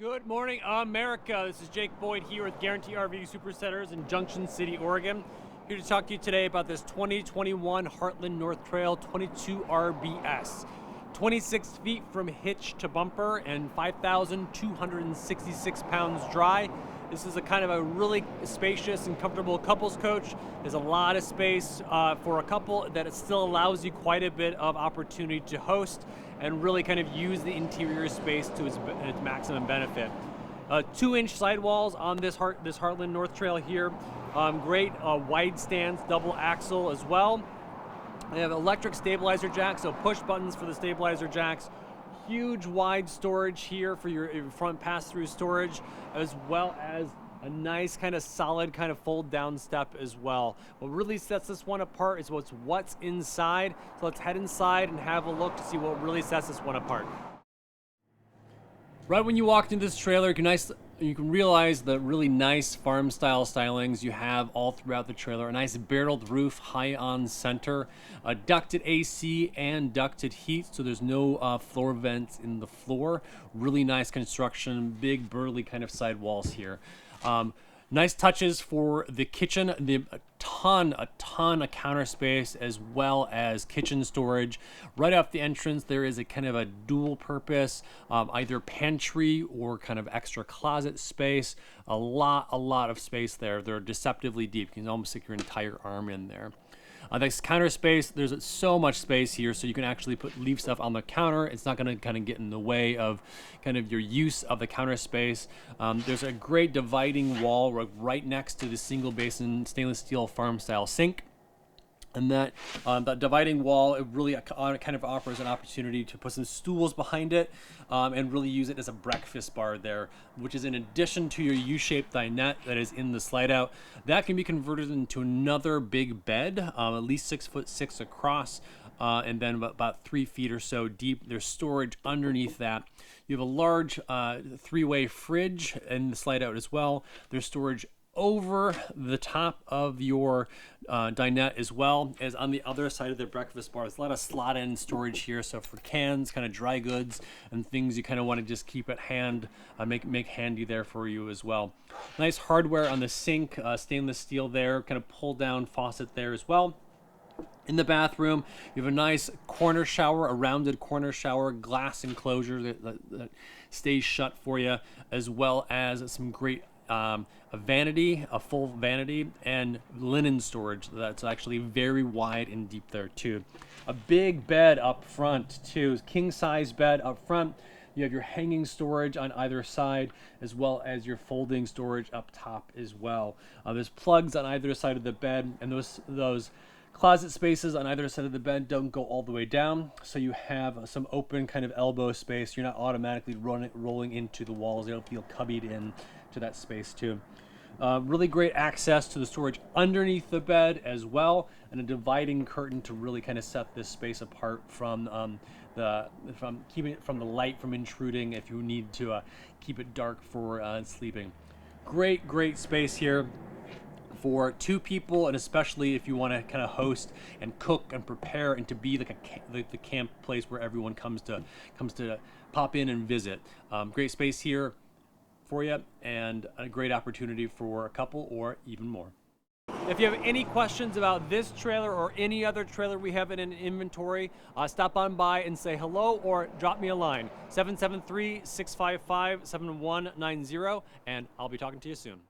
Good morning, America. This is Jacob.Boyd here with Guarantee RV Supercenters in Junction City, Oregon. Here to talk to you today about this 2021 Heartland North Trail 22 RBS. 26 feet from hitch to bumper and 5,266 pounds dry. This is a kind of a really spacious and comfortable couples coach. There's a lot of space for a couple that it still allows you quite a bit of opportunity to host and really kind of use the interior space to its maximum benefit. 2-inch sidewalls on this Heartland North Trail here. Great wide stance, double axle as well. They have electric stabilizer jacks, so push buttons for the stabilizer jacks. Huge wide storage here for your front pass-through storage, as well as a nice kind of solid kind of fold down step as well. What really sets this one apart is what's inside. So let's head inside and have a look to see what really sets this one apart. Right when you walked into this trailer, you can realize the really nice farm style stylings you have all throughout the trailer. A nice barreled roof, high on center, ducted AC and ducted heat, so there's no floor vents in the floor. Really nice construction, big burly kind of sidewalls here. Nice touches for the kitchen, a ton of counter space as well as kitchen storage. Right off the entrance, there is a kind of a dual purpose, either pantry or kind of extra closet space. A lot of space there. They're deceptively deep. You can almost stick your entire arm in there. This counter space, there's so much space here, so you can actually leave stuff on the counter. It's not going to kind of get in the way of kind of your use of the counter space. There's a great dividing wall right next to the single basin stainless steel farm style sink. And that dividing wall, it really kind of offers an opportunity to put some stools behind it and really use it as a breakfast bar there, which is in addition to your U-shaped dinette that is in the slide out. That can be converted into another big bed, at least 6'6" across, and then about 3 feet or so deep. There's storage underneath that. You have a large 3-way fridge in the slide out as well. There's storage over the top of your dinette as well as on the other side of the breakfast bar. There's a lot of slot in storage here, so for cans, kind of dry goods and things you kind of want to just keep at hand, make handy there for you as well. Nice hardware on the sink, stainless steel there, kind of pull down faucet there as well. In the bathroom, you have a nice corner shower, a rounded corner shower, glass enclosure that stays shut for you, as well as some great a full vanity, and linen storage that's actually very wide and deep there too. A big bed up front too, king size bed up front. You have your hanging storage on either side, as well as your folding storage up top as well. There's plugs on either side of the bed, and those closet spaces on either side of the bed don't go all the way down, so you have some open kind of elbow space. You're not automatically rolling into the walls. You'll feel cubbied in to that space too. Really great access to the storage underneath the bed as well, and a dividing curtain to really kind of set this space apart from keeping it from the light from intruding if you need to keep it dark for sleeping. Great space here for 2 people, and especially if you want to kind of host and cook and prepare and to be like the camp place where everyone comes to pop in and visit. Great space here for you, and a great opportunity for a couple or even more. If you have any questions about this trailer or any other trailer we have in an inventory, stop on by and say hello or drop me a line, 773-655-7190, and I'll be talking to you soon.